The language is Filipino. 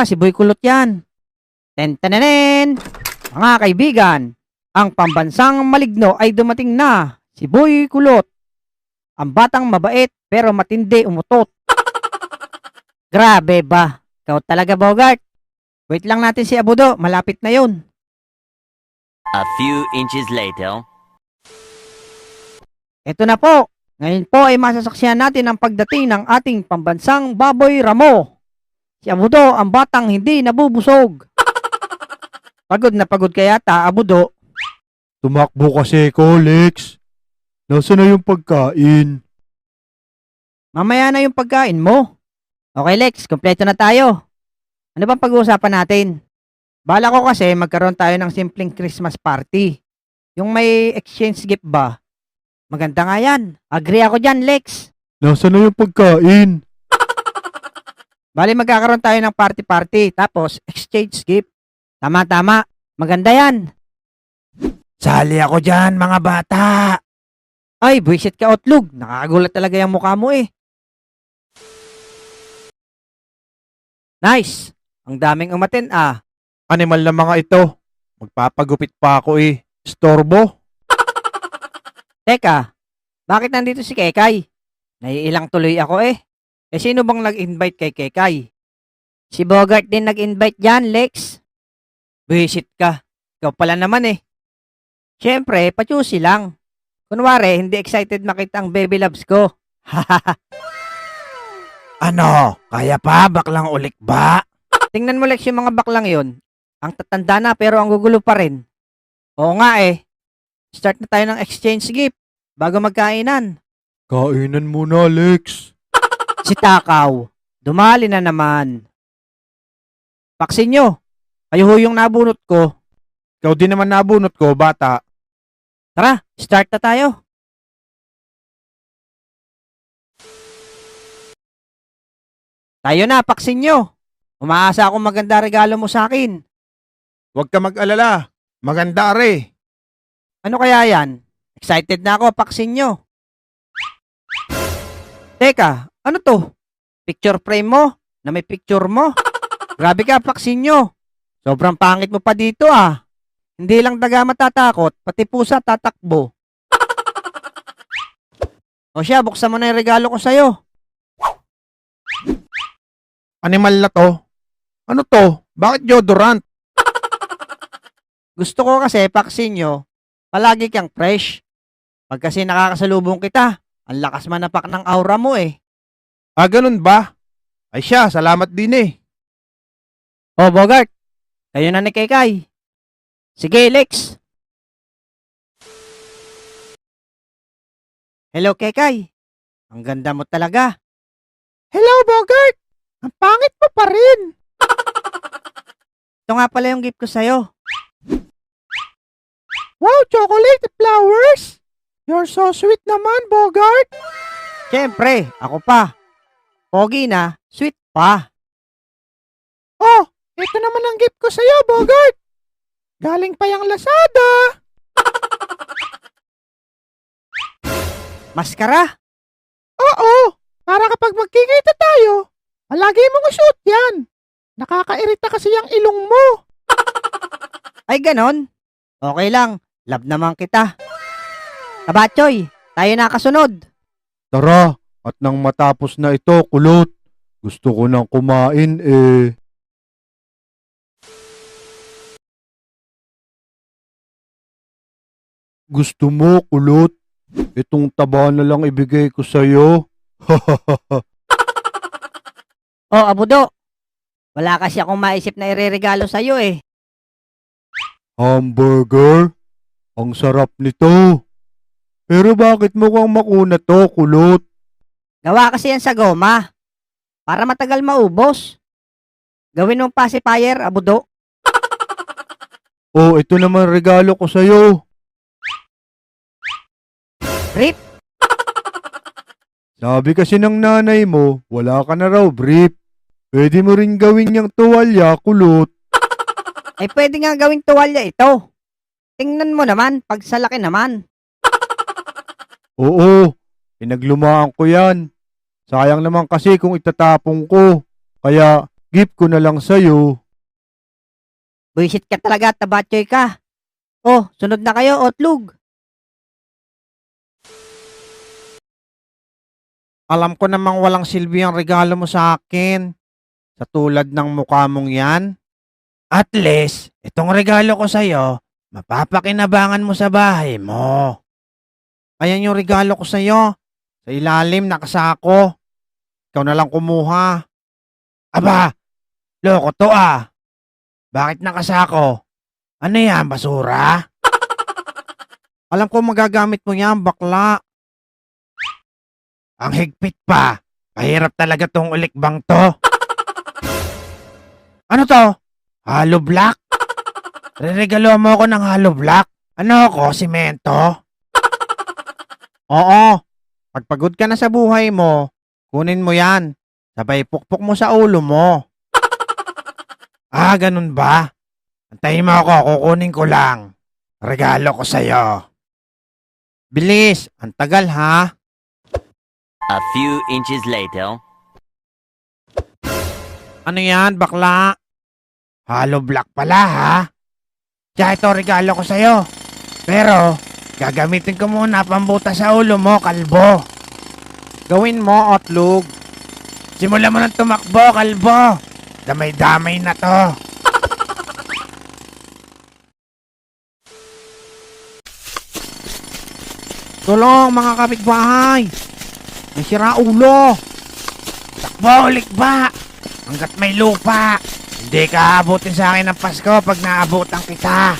Si Boy Kulot yan. Tentenenen! Mga kaibigan, ang pambansang maligno ay dumating na. Si Boy Kulot. Ang batang mabait pero matindi umutot. Grabe ba? Ikaw talaga, Bogart. Wait lang natin si Abudo. Malapit na yun. A few inches later. Ito na po. Ngayon po ay masasaksihan natin ang pagdating ng ating pambansang baboy ramo. Si Abudo, ang batang hindi nabubusog. Pagod na pagod ka yata, Abudo. Tumakbo kasi ko, Lex. Nasaan na yung pagkain? Mamaya na yung pagkain mo. Okay, Lex, kompleto na tayo. Ano bang pag-uusapan natin? Bala ko kasi magkaroon tayo ng simpleng Christmas party. Yung may exchange gift ba? Maganda nga yan. Agree ako dyan, Lex. Nasaan na yung pagkain? Bali magkakaroon tayo ng party-party, tapos exchange gift. Tama-tama. Maganda yan. Sali ako dyan, mga bata. Ay, buwisit ka, Otlog. Nakakagulat talaga yung mukha mo eh. Nice. Ang daming umaten ah. Animal na mga ito. Magpapagupit pa ako eh. Storbo. Teka, bakit nandito si Kekay? Naiilang tuloy ako eh. Sino bang nag-invite kay Kekay? Si Bogart din nag-invite dyan, Lex. Buwisit ka. Ikaw pala naman eh. Siyempre, pachusi lang. Kunwari, hindi excited makita ang baby loves ko. Ano? Kaya pa? Baklang ulik ba? Tingnan mo, Lex, yung mga baklang yon. Ang tatanda na pero ang gugulo pa rin. Oo nga eh. Start na tayo ng exchange gift bago magkainan. Kainan muna, Lex. Si Takaw, dumali na naman. Paksin nyo. Kayo ho yung nabunot ko. Ikaw din naman nabunot ko, bata. Tara, start na tayo. Tayo na, paksin nyo. Umaasa akong maganda regalo mo sa akin. Huwag ka mag-alala. Maganda are. Ano kaya yan? Excited na ako, paksin nyo. Teka, ano to? Picture frame mo? Na may picture mo? Grabe ka, paksin nyo. Sobrang pangit mo pa dito ah. Hindi lang daga matatakot, pati pusa tatakbo. O siya, buksan mo na yung regalo ko sa'yo. Animal na to. Ano to? Bakit deodorant? Gusto ko kasi, paksin nyo, palagi kang fresh. Pag kasi nakakasalubong kita, ang lakas manapak ng aura mo eh. Ganun ba? Ay siya, salamat din eh. O Bogart, kayo na ni Kekay. Sige, Lex. Hello, Kekay. Ang ganda mo talaga. Hello, Bogart. Ang pangit mo pa rin. Ito nga pala yung gift ko sa'yo. Wow, chocolate flowers. You're so sweet naman, Bogart. Siyempre, ako pa. Pogi na, sweet pa. Oh, ito naman ang gift ko sa'yo, Bogart. Galing pa yung Lazada. Maskara? Oo, para kapag magkikita tayo, palagi mong isuot yan. Nakakairita kasi yung ilong mo. Ay, ganon. Okay lang, love naman kita. Kabatchoy, tayo na kasunod. Tara, at nang matapos na ito, kulot. Gusto ko nang kumain eh. Gusto mo, kulot? Itong taba na lang ibigay ko sa'yo. Oh, Abudo. Wala kasi akong maisip na ireregalo sa'yo eh. Hamburger? Ang sarap nito. Pero bakit mukhang makuna to, kulot? Gawa kasi yan sa goma. Para matagal maubos. Gawin mong pacifier, Abudo. Oh, ito naman regalo ko sa'yo. Rip, Sabi kasi ng nanay mo, wala ka na raw brief. Pwede mo rin gawin yung tuwalya, kulot. ay pwede nga gawing tuwalya ito. Tingnan mo naman, pag sa laki naman. Oo, pinaglumaan ko yan. Sayang naman kasi kung itatapong ko. Kaya Gift ko na lang sa'yo. Buisit ka talaga, tabatsoy ka. Oh, sunod na kayo, Otlog. Alam ko namang walang silbi ang regalo mo sa akin. Sa tulad ng mukha mong yan. At least, itong regalo ko sa'yo, mapapakinabangan mo sa bahay mo. Ayan yung regalo ko sa'yo. Sa ilalim, nakasako. Ikaw na lang kumuha. Aba, loko to ah. Bakit nakasako? Ano yan, basura? Alam ko magagamit mo yan, bakla. Ang higpit pa. Mahirap talaga tong ulikbang to. Ano to? Hollow block? Reregalo mo ako ng hollow block? Ano ako, simento? Oo. Pagpagod ka na sa buhay mo, kunin mo yan. Sabay pukpok mo sa ulo mo. Ah, ganun ba? Antayin mo ako, kukunin ko lang. Regalo ko sa'yo. Bilis, ang tagal ha. A few inches later. Ano yan, bakla? Hollow block pala ha. Kaya ito regalo ko sa'yo. Pero, gagamitin ko muna pambuta sa ulo mo, kalbo. Gawin mo, Otlog. Simulan mo ng tumakbo, kalbo. Damay-damay na to. Tulong mga kapitbahay. May sira ulo. Takbo, ulikba. Hanggat may lupa. Hindi ka aabutin sa akin ng Pasko pag naabutan kita.